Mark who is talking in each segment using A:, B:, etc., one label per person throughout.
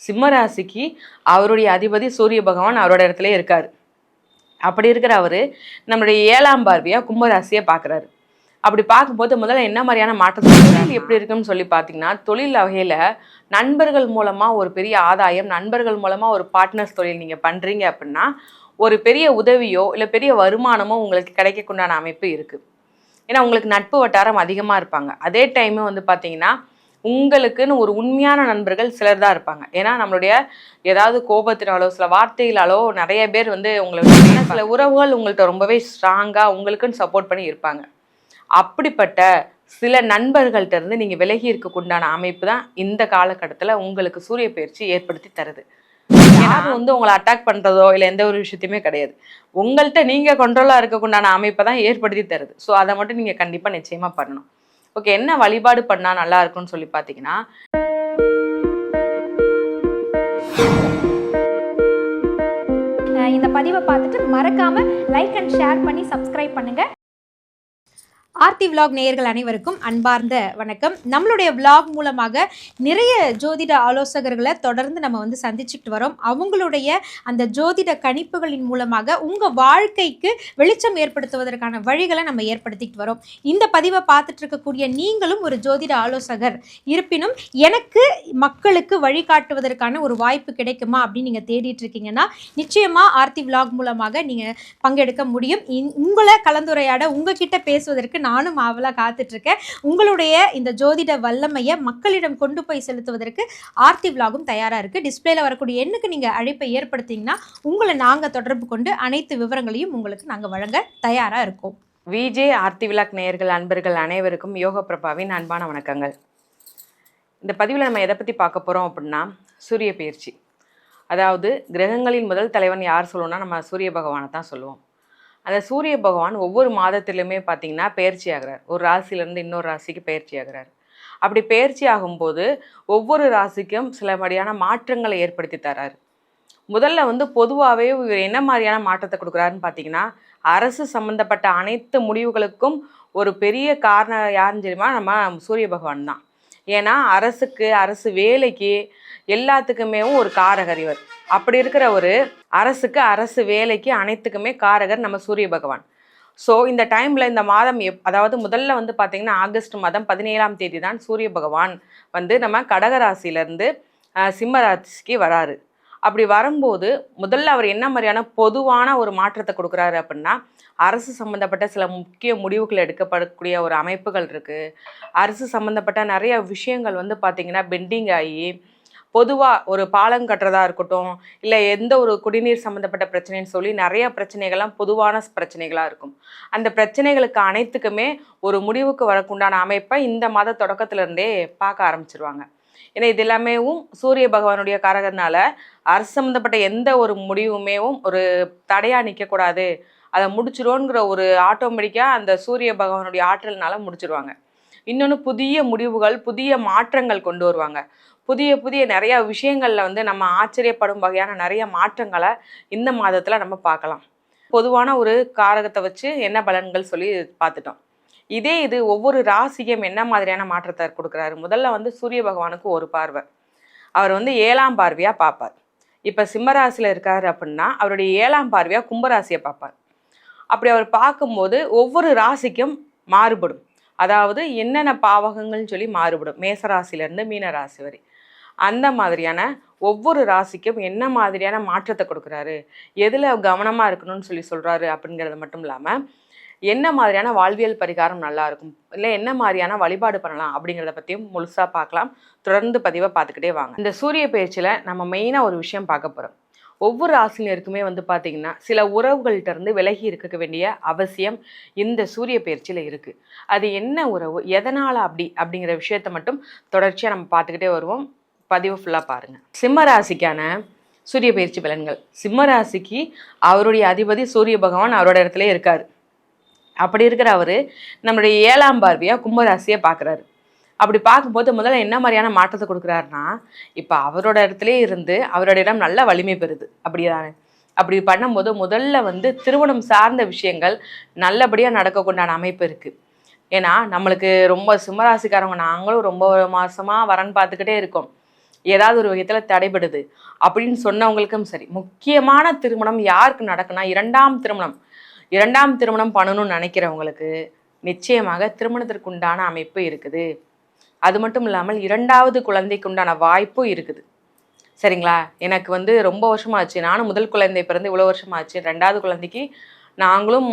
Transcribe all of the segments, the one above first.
A: சிம்ம ராசிக்கு அவருடைய அதிபதி சூரிய பகவான் அவரோட இடத்துல இருக்காரு. அப்படி இருக்கிற அவரு நம்மளுடைய 7ஆம் பார்வையா கும்பராசியை பார்க்குறாரு. அப்படி பார்க்கும்போது முதல்ல என்ன மாதிரியான மாற்றங்கள் எப்படி இருக்குன்னு சொல்லி பார்த்தீங்கன்னா, தொழில் வகையில் நண்பர்கள் மூலமாக ஒரு பெரிய ஆதாயம், நண்பர்கள் மூலமாக ஒரு பார்ட்னர்ஸ் தொழில் நீங்கள் பண்ணுறீங்க அப்படின்னா ஒரு பெரிய உதவியோ இல்லை பெரிய வருமானமோ உங்களுக்கு கிடைக்கக்குண்டான அமைப்பு இருக்குது. ஏன்னா உங்களுக்கு நட்பு வட்டாரம் அதிகமாக இருப்பாங்க. அதே டைமு வந்து பார்த்தீங்கன்னா உங்களுக்குன்னு ஒரு உண்மையான நண்பர்கள் சிலர் தான் இருப்பாங்க. ஏன்னா நம்மளுடைய ஏதாவது கோபத்தினாலோ சில வார்த்தைகளாலோ நிறைய பேர் வந்து உங்களுக்கு சில உறவுகள் உங்கள்கிட்ட ரொம்பவே ஸ்ட்ராங்காக உங்களுக்குன்னு சப்போர்ட் பண்ணி இருப்பாங்க. அப்படிப்பட்ட சில நண்பர்கள்ட்ட இருந்து நீங்கள் விலகி இருக்கக்குண்டான அமைப்பு தான் இந்த காலகட்டத்தில் உங்களுக்கு சூரிய பயிற்சி ஏற்படுத்தி தருது. யாரும் வந்து உங்களை அட்டாக் பண்ணுறதோ இல்லை எந்த ஒரு விஷயத்தையுமே கிடையாது. உங்கள்கிட்ட நீங்கள் கண்ட்ரோலாக இருக்கக்குண்டான அமைப்பை தான் ஏற்படுத்தி தருது. ஸோ அதை மட்டும் நீங்கள் கண்டிப்பாக நிச்சயமாக பண்ணணும். ஓகே, என்ன வழிபாடு பண்ணால் நல்லா இருக்கும்னு சொல்லி பார்த்தீங்கன்னா,
B: இந்த பதிவை பார்த்துட்டு மறக்காமல் லைக் அண்ட் ஷேர் பண்ணி சப்ஸ்கிரைப் பண்ணுங்கள். ஆர்த்தி விலாக் நேயர்கள் அனைவருக்கும் அன்பார்ந்த வணக்கம். நம்மளுடைய விலாக் மூலமாக நிறைய ஜோதிட ஆலோசகர்களை தொடர்ந்து நம்ம வந்து சந்திச்சுட்டு வரோம். அவங்களுடைய அந்த ஜோதிட கணிப்புகளின் மூலமாக உங்கள் வாழ்க்கைக்கு வெளிச்சம் ஏற்படுத்துவதற்கான வழிகளை நம்ம ஏற்படுத்திக்கிட்டு வரோம். இந்த பதிவை பார்த்துட்டு இருக்கக்கூடிய நீங்களும் ஒரு ஜோதிட ஆலோசகர் இருப்பினும் எனக்கு மக்களுக்கு வழிகாட்டுவதற்கான ஒரு வாய்ப்பு கிடைக்குமா அப்படின்னு நீங்கள் தேடிட்டு இருக்கீங்கன்னா நிச்சயமாக ஆர்த்தி விலாக் மூலமாக நீங்கள் பங்கெடுக்க முடியும். உங்களை கலந்துரையாட உங்ககிட்ட பேசுவதற்கு நானும் ஆவலாக காத்துட்ருக்கேன். உங்களுடைய இந்த ஜோதிட வல்லமையை மக்களிடம் கொண்டு போய் செலுத்துவதற்கு ஆர்த்தி விலாகும் தயாராக இருக்குது. டிஸ்பிளேல வரக்கூடிய எண்ணுக்கு நீங்கள் அழைப்பை ஏற்படுத்திங்கன்னா உங்களை நாங்கள் தொடர்பு கொண்டு அனைத்து விவரங்களையும் உங்களுக்கு நாங்கள் வழங்க தயாராக இருக்கோம்.
A: விஜே ஆர்த்தி விலாக் நேயர்கள் அன்பர்கள் அனைவருக்கும் யோக பிரபாவின் அன்பான வணக்கங்கள். இந்த பதிவில் நம்ம எதை பற்றி பார்க்க போகிறோம் அப்படின்னா, சூரிய பயிற்சி. அதாவது கிரகங்களின் முதல் தலைவன் யார் சொல்லுவோம்னா நம்ம சூரிய பகவானை தான் சொல்லுவோம். அந்த சூரிய பகவான் ஒவ்வொரு மாதத்திலுமே பார்த்திங்கன்னா பயிற்சி ஆகிறார். ஒரு ராசியிலேருந்து இன்னொரு ராசிக்கு பயிற்சி ஆகிறார். அப்படி பயிற்சி ஆகும்போது ஒவ்வொரு ராசிக்கும் சில மாதிரியான மாற்றங்களை ஏற்படுத்தி தராரு. முதல்ல வந்து பொதுவாகவே இவர் என்ன மாதிரியான மாற்றத்தை கொடுக்குறாருன்னு பார்த்தீங்கன்னா, அரசு சம்மந்தப்பட்ட அனைத்து முடிவுகளுக்கும் ஒரு பெரிய காரணம் யாருன்னு தெரியுமா, நம்ம சூரிய பகவான் தான். ஏன்னா அரசுக்கு, அரசு வேலைக்கு எல்லாத்துக்குமே ஒரு காரகர் இவர். அப்படி இருக்கிற ஒரு அரசுக்கு, அரசு வேலைக்கு அனைத்துக்குமே காரகர் நம்ம சூரிய பகவான். ஸோ இந்த டைமில் இந்த மாதம் அதாவது முதல்ல வந்து பார்த்திங்கன்னா ஆகஸ்ட் மாதம் 17ஆம் தேதி தான் சூரிய பகவான் வந்து நம்ம கடகராசிலேருந்து சிம்ம ராசிக்கு வராரு. அப்படி வரும்போது முதல்ல அவர் என்ன மாதிரியான பொதுவான ஒரு மாற்றத்தை கொடுக்குறாரு அப்படின்னா, அரசு சம்மந்தப்பட்ட சில முக்கிய முடிவுகள் எடுக்கப்படக்கூடிய ஒரு அமைப்புகள் இருக்குது. அரசு சம்மந்தப்பட்ட நிறைய விஷயங்கள் வந்து பார்த்திங்கன்னா பெண்டிங் ஆகி, பொதுவாக ஒரு பாலம் கட்டுறதா இருக்கட்டும், இல்லை எந்த ஒரு குடிநீர் சம்மந்தப்பட்ட பிரச்சனைன்னு சொல்லி நிறைய பிரச்சனைகள்லாம் பொதுவான பிரச்சனைகளாக இருக்கும். அந்த பிரச்சனைகளுக்கு அனைத்துக்குமே ஒரு முடிவுக்கு வரக்குண்டான அமைப்பை இந்த மாத தொடக்கத்திலேருந்தே பார்க்க ஆரம்பிச்சிருவாங்க. ஏன்னா இது எல்லாமேவும் சூரிய பகவானுடைய காரகனால அரசு சம்மந்தப்பட்ட எந்த ஒரு முடிவுமேவும் ஒரு தடையாக நிற்கக்கூடாது, அதை முடிச்சிருவோங்கிற ஒரு ஆட்டோமேட்டிக்காக அந்த சூரிய பகவானுடைய ஆற்றல்னால முடிச்சிருவாங்க. இன்னொன்று புதிய முடிவுகள், புதிய மாற்றங்கள் கொண்டு வருவாங்க. புதிய நிறைய விஷயங்களில் வந்து நம்ம ஆச்சரியப்படும் வகையான நிறைய மாற்றங்களை இந்த மாதத்தில் நம்ம பார்க்கலாம். பொதுவான ஒரு காரகத்தை வச்சு என்ன பலன்கள் சொல்லி பார்த்துட்டோம். இது ஒவ்வொரு ராசிக்கும் என்ன மாதிரியான மாற்றத்தை கொடுக்குறாரு. முதல்ல வந்து சூரிய பகவானுக்கு ஒரு பார்வை, அவர் வந்து 7ஆம் பார்வையாக பார்ப்பார். இப்போ சிம்மராசியில் இருக்கார் அப்படின்னா அவருடைய 7ஆம் பார்வையாக கும்பராசியை பார்ப்பார். அப்படி அவர் பார்க்கும்போது ஒவ்வொரு ராசிக்கும் மாறுபடும். அதாவது என்னென்ன பாவகங்கள்னு சொல்லி மாறுபடும். மேசராசிலேருந்து மீன ராசி வரை அந்த மாதிரியான ஒவ்வொரு ராசிக்கும் என்ன மாதிரியான மாற்றத்தை கொடுக்குறாரு, எதில் கவனமாக இருக்கணும்னு சொல்லி சொல்கிறாரு அப்படிங்கிறது மட்டும் இல்லாமல் என்ன மாதிரியான வாழ்வியல் பரிகாரம் நல்லாயிருக்கும், இல்லை என்ன மாதிரியான வழிபாடு பண்ணலாம் அப்படிங்கிறத பற்றியும் முழுசாக பார்க்கலாம். தொடர்ந்து பதிவை பார்த்துக்கிட்டே வாங்க. இந்த சூரிய பயிற்சியில் நம்ம மெயினாக ஒரு விஷயம் பார்க்க போகிறோம். ஒவ்வொரு ஆசிரியருக்குமே வந்து பார்த்திங்கன்னா சில உறவுகள்கிட்ட இருந்து விலகி இருக்க வேண்டிய அவசியம் இந்த சூரிய பயிற்சியில் இருக்குது. அது என்ன உறவு, எதனால் அப்படிங்கிற விஷயத்தை மட்டும் தொடர்ச்சியாக நம்ம பார்த்துக்கிட்டே வருவோம். பதிவு ஃபுல்லாக பாருங்கள். சிம்ம ராசிக்கான சூரிய பயிற்சி பலன்கள். சிம்ம ராசிக்கு அவருடைய அதிபதி சூரிய பகவான் அவரோட இடத்துல இருக்கார். அப்படி இருக்கிற அவர் நம்மளுடைய 7ஆம் பார்வையாக கும்பராசியை பார்க்குறாரு. அப்படி பார்க்கும்போது முதல்ல என்ன மாதிரியான மாற்றத்தை கொடுக்குறாருன்னா, இப்போ அவரோட இடத்துல இருந்து அவரோட இடம் நல்ல வலிமை பெறுது. அப்படிதானே? அப்படி பண்ணும்போது முதல்ல வந்து திருமணம் சார்ந்த விஷயங்கள் நல்லபடியாக நடக்கக்குண்டான அமைப்பு இருக்குது. ஏன்னா நம்மளுக்கு ரொம்ப சிம்மராசிக்காரவங்க நாங்களும் ரொம்ப மாதமாக வரன்னு பார்த்துக்கிட்டே இருக்கோம். ஏதாவது ஒரு விதத்தில் தடைபடுது அப்படின்னு சொன்னவங்களுக்கும் சரி, முக்கியமான திருமணம் யாருக்கு நடக்குன்னா இரண்டாம் திருமணம் பண்ணணும்னு நினைக்கிறவங்களுக்கு நிச்சயமாக திருமணத்திற்கு உண்டான அமைப்பு இருக்குது. அது மட்டும் இல்லாமல் 2வது குழந்தைக்கு உண்டான வாய்ப்பும் இருக்குது. சரிங்களா? எனக்கு வந்து ரொம்ப வருஷமாச்சு. நானும் முதல் குழந்தை பிறந்து இவ்வளோ வருஷமாச்சு. 2வது குழந்தைக்கு நாங்களும்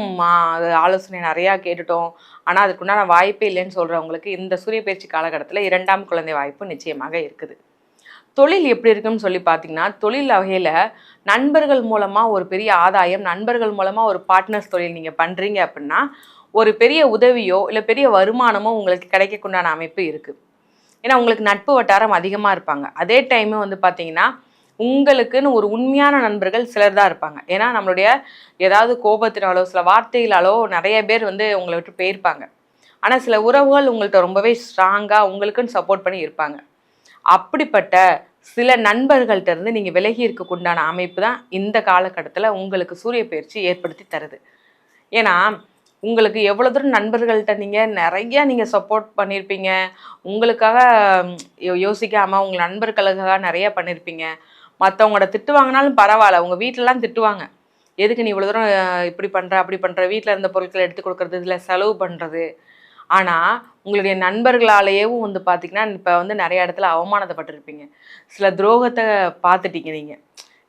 A: ஆலோசனை நிறையா கேட்டுட்டோம். ஆனால் அதுக்குண்டான வாய்ப்பே இல்லைன்னு சொல்கிறவங்களுக்கு இந்த சூரிய பயிற்சி காலகட்டத்தில் 2ஆம் குழந்தை வாய்ப்பு நிச்சயமாக இருக்குது. தொழில் எப்படி இருக்குன்னு சொல்லி பார்த்தீங்கன்னா, தொழில் வகையில் நண்பர்கள் மூலமாக ஒரு பெரிய ஆதாயம், நண்பர்கள் மூலமாக ஒரு பார்ட்னர்ஸ் தொழில் நீங்கள் பண்ணுறீங்க அப்படின்னா, ஒரு பெரிய உதவியோ இல்லை பெரிய வருமானமோ உங்களுக்கு கிடைக்கக்குண்டான அமைப்பு இருக்குது. ஏன்னா உங்களுக்கு நட்பு வட்டாரம் அதிகமாக இருப்பாங்க. அதே டைமு வந்து பார்த்தீங்கன்னா, உங்களுக்குன்னு ஒரு உண்மையான நண்பர்கள் சிலர் தான் இருப்பாங்க. ஏன்னா நம்மளுடைய ஏதாவது கோபத்தினாலோ சில வார்த்தைகளாலோ நிறைய பேர் வந்து உங்களை விட்டு போயிருப்பாங்க. ஆனால் சில உறவுகள் உங்கள்கிட்ட ரொம்பவே ஸ்ட்ராங்காக உங்களுக்குன்னு சப்போர்ட் பண்ணி இருப்பாங்க. அப்படிப்பட்ட சில நண்பர்கள்ட்ட இருந்து நீங்கள் விலகி இருக்கக்குண்டான அமைப்பு தான் இந்த காலகட்டத்தில் உங்களுக்கு சூரிய பயிற்சி ஏற்படுத்தி தருது. ஏன்னா உங்களுக்கு எவ்வளோ தூரம் நண்பர்கள்ட்ட நீங்கள் சப்போர்ட் பண்ணியிருப்பீங்க, உங்களுக்காக யோசிக்காமல் உங்கள் நண்பர்களுக்காக நிறைய பண்ணியிருப்பீங்க. மற்றவங்களோட திட்டு வாங்கினாலும் பரவாயில்ல, உங்கள் வீட்டிலலாம் திட்டுவாங்க, எதுக்கு நீ இவ்வளோ தூரம் இப்படி பண்ணுற அப்படி பண்ணுற, வீட்டில் இருந்த பொருட்களை எடுத்து கொடுக்குறது, இதில் செலவு பண்ணுறது. ஆனால் உங்களுடைய நண்பர்களாலேயும் வந்து பார்த்திங்கன்னா இப்போ வந்து நிறைய இடத்துல அவமானப்பட்டிருப்பீங்க, சில துரோகத்தை பார்த்துட்டீங்க. நீங்கள்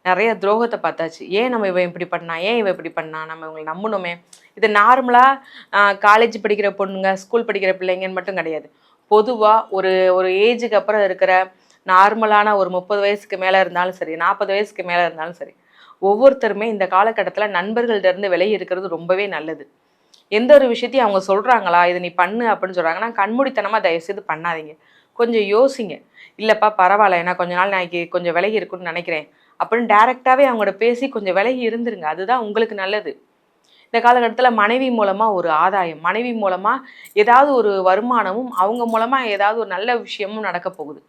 A: நிறைய துரோகத்தை பார்த்தாச்சு. ஏன் நம்ம இவன் இப்படி பண்ணா, ஏன் இவன் இப்படி பண்ணா, நம்ம இவங்களை நம்பணுமே. இது நார்மலாக காலேஜ் படிக்கிற பொண்ணுங்க, ஸ்கூல் படிக்கிற பிள்ளைங்கன்னு மட்டும் கிடையாது. பொதுவாக ஒரு ஏஜுக்கு அப்புறம் இருக்கிற நார்மலான ஒரு 30 வயசுக்கு மேலே இருந்தாலும் சரி, 40 வயசுக்கு மேலே இருந்தாலும் சரி, ஒவ்வொருத்தருமே இந்த காலகட்டத்தில் நண்பர்கள்ட்ட இருந்து விலகி இருக்கிறது ரொம்பவே நல்லது. எந்த ஒரு விஷயத்தையும் அவங்க சொல்கிறாங்களா, இதை நீ பண்ணு அப்படின்னு சொல்கிறாங்கன்னா கண்மூடித்தனமாக தயவுசெய்து பண்ணாதீங்க. கொஞ்சம் யோசிங்க. இல்லைப்பா பரவாயில்ல, ஏன்னா கொஞ்ச நாள் நான் கொஞ்சம் விலகி இருக்குன்னு நினைக்கிறேன் அப்படின்னு டைரெக்டாகவே அவங்களோட பேசி கொஞ்சம் விலகி இருந்துருங்க. அதுதான் உங்களுக்கு நல்லது. இந்த காலகட்டத்தில் மனைவி மூலமாக ஒரு ஆதாயம், மனைவி மூலமாக ஏதாவது ஒரு வருமானமும், அவங்க மூலமாக ஏதாவது ஒரு நல்ல விஷயமும் நடக்க போகுது.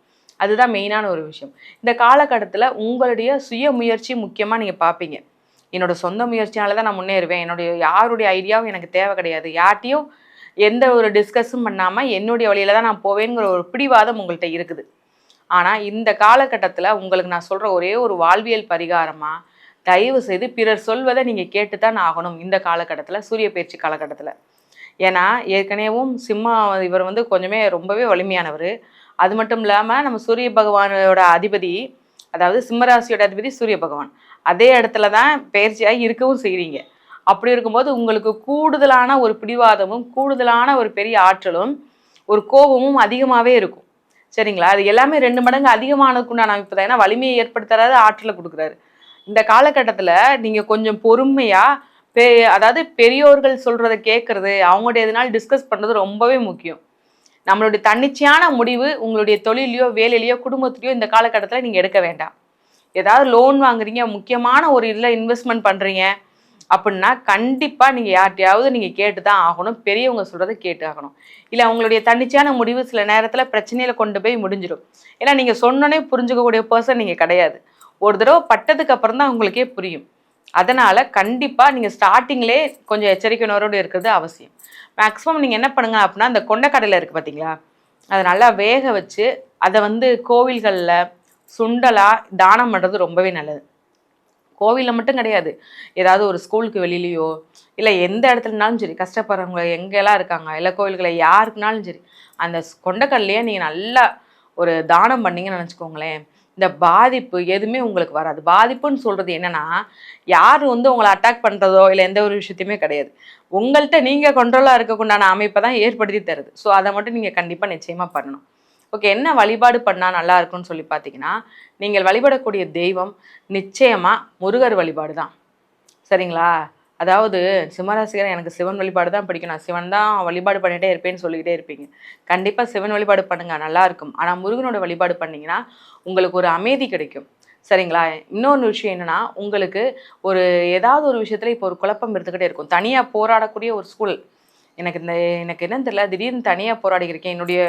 A: அதுதான் மெயினான ஒரு விஷயம். இந்த காலகட்டத்தில் உங்களுடைய சுய முயற்சி முக்கியமாக நீங்கள் பார்ப்பீங்க. என்னோடய சொந்த முயற்சியால் தான் நான் முன்னேறுவேன், யாருடைய ஐடியாவும் எனக்கு தேவை கிடையாது, யார்ட்டையும் எந்த ஒரு டிஸ்கஸும் பண்ணாமல் என்னுடைய வழியில் தான் நான் போவேங்கிற ஒரு பிடிவாதம் உங்கள்கிட்ட இருக்குது. ஆனால் இந்த காலகட்டத்தில் உங்களுக்கு நான் சொல்கிற ஒரே ஒரு வாழ்வியல் பரிகாரமாக, தயவு செய்து பிறர் சொல்வதை நீங்கள் கேட்டு தான் ஆகணும் இந்த காலகட்டத்தில், சூரிய பயிற்சி காலகட்டத்தில். ஏன்னா ஏற்கனவும் இவர் வந்து கொஞ்சமே ரொம்பவே வலிமையானவர். அது மட்டும் இல்லாமல் நம்ம சூரிய பகவானோட அதிபதி, அதாவது சிம்மராசியோட அதிபதி சூரிய பகவான், அதே இடத்துல தான் பயிற்சியாக இருக்கவும் செய்கிறீங்க. அப்படி இருக்கும்போது உங்களுக்கு கூடுதலான ஒரு பிடிவாதமும், கூடுதலான ஒரு பெரிய ஆற்றலும், ஒரு கோபமும் அதிகமாகவே இருக்கும். சரிங்களா? அது எல்லாமே 2 மடங்கு அதிகமானதுக்குண்டான அமைப்பு தான். ஏன்னா வலிமையை ஏற்படுத்துறாரு, ஆற்றலை கொடுக்குறாரு. இந்த காலகட்டத்தில் நீங்கள் கொஞ்சம் பொறுமையாக அதாவது பெரியோர்கள் சொல்கிறத கேட்குறது, அவங்களுடைய எதனால டிஸ்கஸ் பண்ணுறது ரொம்பவே முக்கியம். நம்மளுடைய தன்னிச்சையான முடிவு உங்களுடைய தொழிலையோ வேலையிலையோ குடும்பத்திலையோ இந்த காலகட்டத்தில் நீங்கள் எடுக்க வேண்டாம். ஏதாவது லோன் வாங்குறீங்க, முக்கியமான ஒரு இதில் இன்வெஸ்ட்மெண்ட் பண்ணுறீங்க அப்படின்னா கண்டிப்பாக நீங்கள் யார்ட்டையாவது நீங்கள் கேட்டு தான் ஆகணும். பெரியவங்க சொல்கிறத கேட்டு ஆகணும். இல்லை அவங்களுடைய தன்னிச்சையான முடிவு சில நேரத்தில் பிரச்சனையில் கொண்டு போய் முடிஞ்சிடும். ஏன்னா நீங்கள் சொன்னோன்னே புரிஞ்சுக்கக்கூடிய பர்சன் நீங்கள் கிடையாது. ஒரு தடவை பட்டதுக்கு அப்புறம் தான் உங்களுக்கே புரியும். அதனால் கண்டிப்பாக நீங்கள் ஸ்டார்டிங்லே கொஞ்சம் எச்சரிக்கையோடு இருக்கிறது அவசியம். மேக்ஸிமம் நீங்கள் என்ன பண்ணுங்க அப்படின்னா, அந்த கொண்டைக்கடலை இருக்குது பார்த்தீங்களா, அதை நல்லா வேக வச்சு அதை வந்து கோவில்களில் சுண்டலாக தானம் பண்ணுறது ரொம்பவே நல்லது. கோவிலில் மட்டும் கிடையாது, ஏதாவது ஒரு ஸ்கூலுக்கு வெளியிலையோ இல்லை எந்த இடத்துலனாலும் சரி, கஷ்டப்படுறவங்க எங்கெல்லாம் இருக்காங்க, இல்லை கோவில்களை யாருக்குனாலும் சரி, அந்த கொண்டைக்கடலையே நீங்கள் நல்லா ஒரு தானம் பண்ணிங்கன்னு நினச்சிக்கோங்களேன், இந்த பாதிப்பு எதுவுமே உங்களுக்கு வராது. பாதிப்புன்னு சொல்கிறது என்னென்னா, யார் வந்து உங்களை அட்டாக் பண்ணுறதோ இல்லை எந்த ஒரு விஷயத்தையுமே கிடையாது, உங்கள்கிட்ட நீங்கள் கண்ட்ரோலாக இருக்கக்குண்டான அமைப்பை தான் ஏற்படுத்தி தருது. ஸோ அதை மட்டும் நீங்கள் கண்டிப்பாக நிச்சயமாக பண்ணணும். ஓகே, என்ன வழிபாடு பண்ணால் நல்லா இருக்குன்னு சொல்லி பார்த்தீங்கன்னா, நீங்கள் வழிபடக்கூடிய தெய்வம் நிச்சயமாக முருகர் வழிபாடு தான். சரிங்களா? அதாவது சிம்மராசிகர் எனக்கு சிவன் வழிபாடு தான் பிடிக்கும், நான் சிவன் தான் வழிபாடு பண்ணிகிட்டே இருப்பேன்னு சொல்லிக்கிட்டே இருப்பீங்க. கண்டிப்பாக சிவன் வழிபாடு பண்ணுங்கள், நல்லாயிருக்கும். ஆனால் முருகனோட வழிபாடு பண்ணிங்கன்னா உங்களுக்கு ஒரு அமைதி கிடைக்கும். சரிங்களா? இன்னொன்று விஷயம் என்னென்னா, உங்களுக்கு ஏதாவது ஒரு விஷயத்தில் இப்போ ஒரு குழப்பம் இருந்துக்கிட்டே இருக்கும். தனியாக போராடக்கூடிய ஒரு ஸ்கூல், எனக்கு என்னன்னு தெரியல, திடீர்னு தனியாக போராடிக்கிறேன், என்னுடைய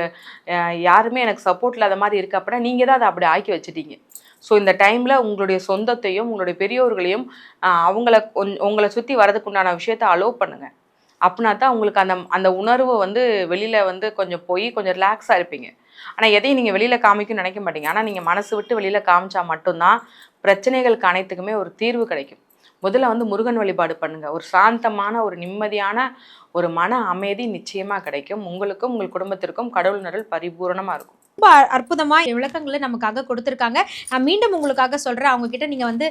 A: யாருமே எனக்கு சப்போர்ட் இல்லாத மாதிரி இருக்குது அப்படின்னா நீங்கள் தான் அதை அப்படி ஆக்கி வச்சுட்டீங்க. ஸோ இந்த டைமில் உங்களுடைய சொந்தத்தையும் உங்களுடைய பெரியோர்களையும் உங்களை சுற்றி வரதுக்குண்டான விஷயத்தை அலோவ் பண்ணுங்கள். அப்படின்னா தான் உங்களுக்கு அந்த உணர்வு வந்து வெளியில் வந்து கொஞ்சம் போய் கொஞ்சம் ரிலாக்ஸாக இருப்பீங்க. ஆனால் எதையும் நீங்கள் வெளியில் காமிக்கணும்னு நினைக்க மாட்டீங்க. ஆனால் நீங்கள் மனசு விட்டு வெளியில் காமிச்சா மட்டும்தான் பிரச்சனைகளுக்கு அனைத்துக்குமே ஒரு தீர்வு கிடைக்கும். முதல்ல வந்து முருகன் வழிபாடு பண்ணுங்கள். ஒரு சாந்தமான ஒரு நிம்மதியான ஒரு மன அமைதி நிச்சயமாக கிடைக்கும். உங்களுக்கும் உங்கள் குடும்பத்திற்கும் கடவுள் நிழல் பரிபூரணமாக இருக்கும்.
B: ரொம்ப அற்புதமா விளக்கங்களை நமக்காக கொடுத்துருக்காங்க. நான் மீண்டும் உங்களுக்காக சொல்கிறேன், அவங்கக்கிட்ட நீங்கள் வந்து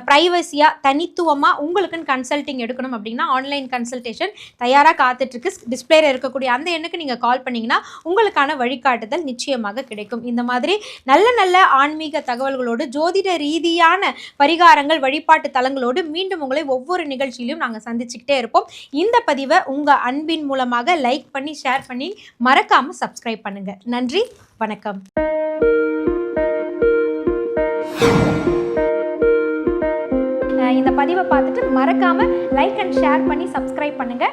B: ப்ரைவசியாக தனித்துவமாக உங்களுக்குன்னு கன்சல்ட்டிங் எடுக்கணும் அப்படின்னா ஆன்லைன் கன்சல்டேஷன் தயாராக காத்துட்ருக்கு. டிஸ்பிளேல இருக்கக்கூடிய அந்த எண்ணுக்கு நீங்கள் கால் பண்ணிங்கன்னா உங்களுக்கான வழிகாட்டுதல் நிச்சயமாக கிடைக்கும். இந்த மாதிரி நல்ல நல்ல ஆன்மீக தகவல்களோடு ஜோதிட ரீதியான பரிகாரங்கள் வழிபாட்டு தலங்களோடு மீண்டும் உங்களை ஒவ்வொரு நிகழ்ச்சியிலும் நாங்கள் சந்திச்சுக்கிட்டே இருப்போம். இந்த பதிவை உங்கள் அன்பின் மூலமாக லைக் பண்ணி ஷேர் பண்ணி மறக்காமல் சப்ஸ்கிரைப் பண்ணுங்கள். நன்றி, வணக்கம். இந்த பதிவை பார்த்துட்டு மறக்காம லைக் அண்ட் ஷேர் பண்ணி சப்ஸ்கிரைப் பண்ணுங்க.